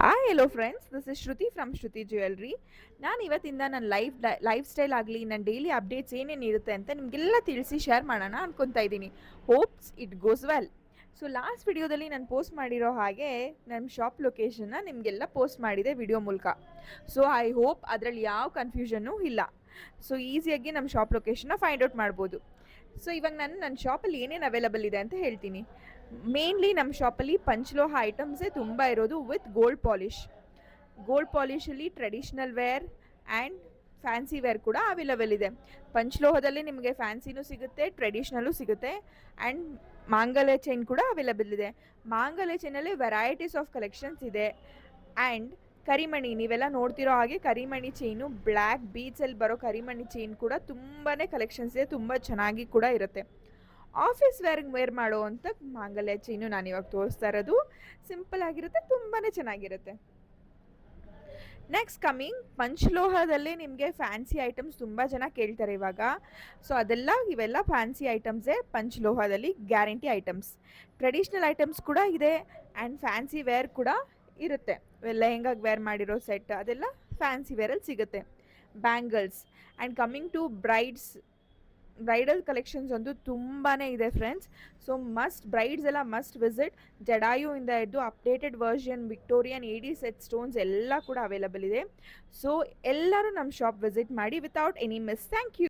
Hi hello friends, this is Shruti from Shruti jewellery. ನಾನು ಇವತ್ತಿಂದ ನನ್ನ ಲೈಫ್ ಸ್ಟೈಲ್ ಆಗಲಿ, ನನ್ನ ಡೈಲಿ ಅಪ್ಡೇಟ್ಸ್ ಏನೇನು ಇರುತ್ತೆ ಅಂತ ನಿಮಗೆಲ್ಲ ತಿಳಿಸಿ ಶೇರ್ ಮಾಡೋಣ ಅನ್ಕೊತಾ ಇದ್ದೀನಿ. Hopes it goes well. So last ವಿಡಿಯೋದಲ್ಲಿ ನಾನು ಪೋಸ್ಟ್ ಮಾಡಿರೋ ಹಾಗೆ ನನ್ನ ಶಾಪ್ ಲೊಕೇಶನ್ನ ನಿಮಗೆಲ್ಲ ಪೋಸ್ಟ್ ಮಾಡಿದೆ ವಿಡಿಯೋ ಮೂಲಕ. ಸೊ ಐ ಹೋಪ್ ಅದರಲ್ಲಿ ಯಾವ ಕನ್ಫ್ಯೂಷನ್ನೂ ಇಲ್ಲ. ಸೊ ಈಸಿಯಾಗಿ ನಮ್ಮ ಶಾಪ್ ಲೊಕೇಶನ್ನ ಫೈಂಡ್ ಔಟ್ ಮಾಡ್ಬೋದು. ಸೊ ಇವಾಗ ನಾನು ನನ್ನ ಶಾಪಲ್ಲಿ ಏನೇನು ಅವೈಲಬಲ್ ಇದೆ ಅಂತ ಹೇಳ್ತೀನಿ. ಮೇನ್ಲಿ ನಮ್ಮ ಶಾಪಲ್ಲಿ ಪಂಚಲೋಹ ಐಟಮ್ಸೇ ತುಂಬ ಇರೋದು ವಿತ್ ಗೋಲ್ಡ್ ಪಾಲಿಶಲ್ಲಿ traditional wear and fancy wear ಕೂಡ ಅವೈಲಬಲ್ ಇದೆ. ಪಂಚಲೋಹದಲ್ಲಿ ನಿಮಗೆ ಫ್ಯಾನ್ಸಿನೂ ಸಿಗುತ್ತೆ, ಟ್ರೆಡಿಷ್ನಲ್ಲೂ ಸಿಗುತ್ತೆ ಆ್ಯಂಡ್ ಮಾಂಗಲ್ಯ ಚೈನ್ ಕೂಡ ಅವೈಲಬಲ್ ಇದೆ. ಮಾಂಗಲ್ಯ ಚೈನಲ್ಲಿ ವೆರೈಟೀಸ್ ಆಫ್ ಕಲೆಕ್ಷನ್ಸ್ ಇದೆ. ಆ್ಯಂಡ್ ಕರಿಮಣಿ, ನೀವೆಲ್ಲ ನೋಡ್ತಿರೋ ಹಾಗೆ ಕರಿಮಣಿ ಚೈನು, ಬ್ಲ್ಯಾಕ್ ಬೀಡ್ಸಲ್ಲಿ ಬರೋ ಕರಿಮಣಿ ಚೈನ್ ಕೂಡ ತುಂಬಾ ಕಲೆಕ್ಷನ್ಸ್ ಇದೆ, ತುಂಬ ಚೆನ್ನಾಗಿ ಕೂಡ ಇರುತ್ತೆ. ಆಫೀಸ್ ವೇರ್ ಮಾಡೋ ಅಂಥ ಮಾಂಗಲ್ಯ ಚೈನು ನಾನಿವಾಗ ತೋರಿಸ್ತಾ ಇರೋದು. ಸಿಂಪಲ್ ಆಗಿರುತ್ತೆ, ತುಂಬಾ ಚೆನ್ನಾಗಿರುತ್ತೆ. ನೆಕ್ಸ್ಟ್ ಕಮಿಂಗ್ ಪಂಚಲೋಹದಲ್ಲಿ ನಿಮಗೆ ಫ್ಯಾನ್ಸಿ ಐಟಮ್ಸ್ ತುಂಬ ಜನ ಕೇಳ್ತಾರೆ ಇವಾಗ. ಸೊ ಇವೆಲ್ಲ ಫ್ಯಾನ್ಸಿ ಐಟಮ್ಸೇ ಪಂಚಲೋಹದಲ್ಲಿ ಗ್ಯಾರಂಟಿ ಐಟಮ್ಸ್. ಟ್ರೆಡಿಷ್ನಲ್ ಐಟಮ್ಸ್ ಕೂಡ ಇದೆ ಆ್ಯಂಡ್ ಫ್ಯಾನ್ಸಿ ವೇರ್ ಕೂಡ ಇರುತ್ತೆ. ಲೆಹೆಂಗಾಗೆ ವೇರ್ ಮಾಡಿರೋ ಸೆಟ್ ಅದೆಲ್ಲ ಫ್ಯಾನ್ಸಿ ವೇರಲ್ಲಿ ಸಿಗುತ್ತೆ. Bangles and coming to bridal collections ಒಂದು ತುಂಬಾ ಇದೆ ಫ್ರೆಂಡ್ಸ್. ಸೊ ಬ್ರೈಡ್ಸ್ ಎಲ್ಲ ಮಸ್ಟ್ ವಿಸಿಟ್. ಜಡಾಯು ಇಂದ ಹಿಡಿದು updated version Victorian AD set stones ಎಲ್ಲ ಕೂಡ ಅವೈಲಬಲ್ ಇದೆ. ಸೊ ಎಲ್ಲರೂ ನಮ್ಮ ಶಾಪ್ ವಿಸಿಟ್ ಮಾಡಿ without any miss. Thank you.